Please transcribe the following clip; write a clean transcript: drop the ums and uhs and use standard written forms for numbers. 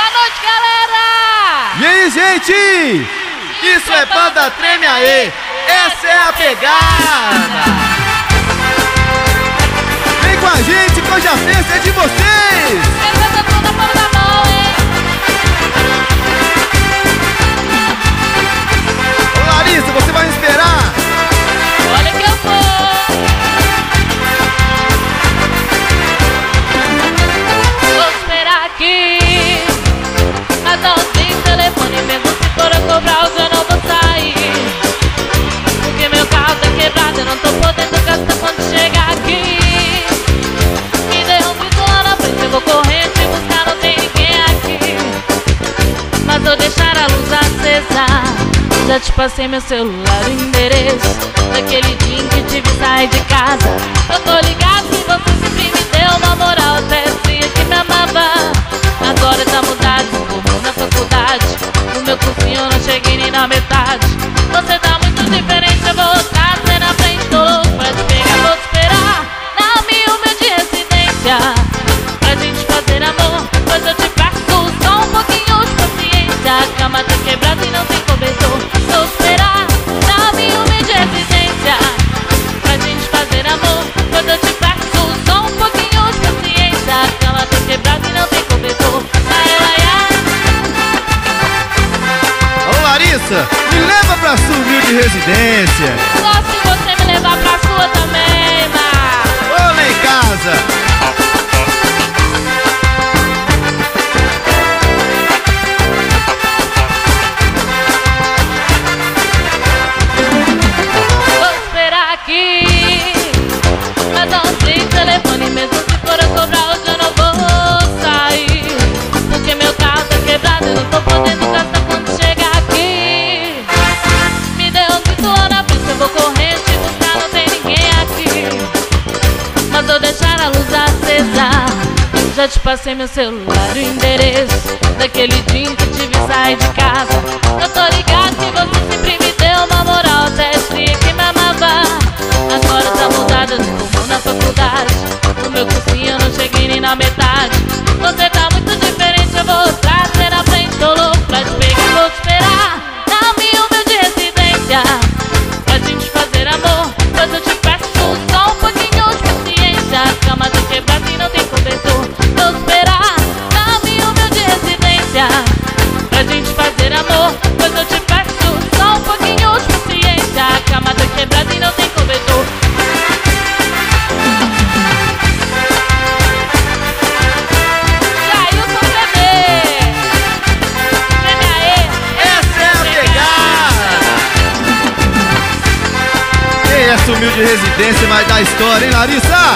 Boa noite, galera! E aí, gente? Isso é Banda Treme Aê! Essa é a pegada! Vem com a gente que hoje a festa é de vocês! Quero ver todo mundo na palma da mão, hein? Ô Larissa, você vai me esperar? Olha que eu vou! Vou esperar aqui, mas não tem telefone, mesmo se for a cobrar hoje eu não vou sair. Porque meu carro tá quebrado, eu não tô podendo gastar quando chegar aqui. Me deu um grito lá na frente, eu vou correndo te buscar, não tem ninguém aqui. Mas vou deixar a luz acesa, já te passei meu celular, o endereço daquele dia em que tive que sair de casa. Eu tô ligado que você sempre me deu uma moral, até dizia que me amava. Agora tá mudado, formou na faculdade, no meu cursinho eu não cheguei nem na metade. Você tá muito diferente, eu vou trazer na frente, tô louco pra te pegar, vou te esperar na minha humilde residência, pra gente fazer amor, pois eu te peço só um pouquinho de paciência. A cama tá quebrada e não tem cobertor, vou esperar na minha humilde residência, pra gente fazer amor, pois eu te peço só um pouquinho de paciência. A cama tá quebrada e não tem cobertor. Ô Larissa, me leva pra sua humilde residência. Só se você me levar pra sua também, mas... Ô, lá em casa. Vou esperar aqui, mas não tem telefone, mesmo se for a cobrar hoje eu não vou sair. Porque meu carro tá quebrado, eu não tô podendo gastar quando chegar aqui. Me deu um grito lá na frente, eu vou correndo te buscar, não tem ninguém aqui. Mas vou deixar a luz acesa, já te passei meu celular, o endereço daquele dia em que tive que sair de casa. Eu tô ligado que você sempre me deu uma moral, até dizia que me amava. Agora tá mudada, eu tô formando na faculdade, no meu cursinho eu não cheguei nem na metade. Você tá muito diferente, eu vou trazer na frente, tô louco pra te pegar, vou te esperar na minha humilde residência, pra gente fazer amor, pois eu te peço só um pouquinho de paciência. A cama tá quebrada e não tem cobertor, vou te esperar na minha humilde residência, pra gente fazer amor, pois eu te peço só um pouquinho de paciência. A cama tá quebrada e não tem cobertor. Jailson TV, Treme Aê, Essa é a pegada. E essa humilde residência vai dar história, hein, Larissa?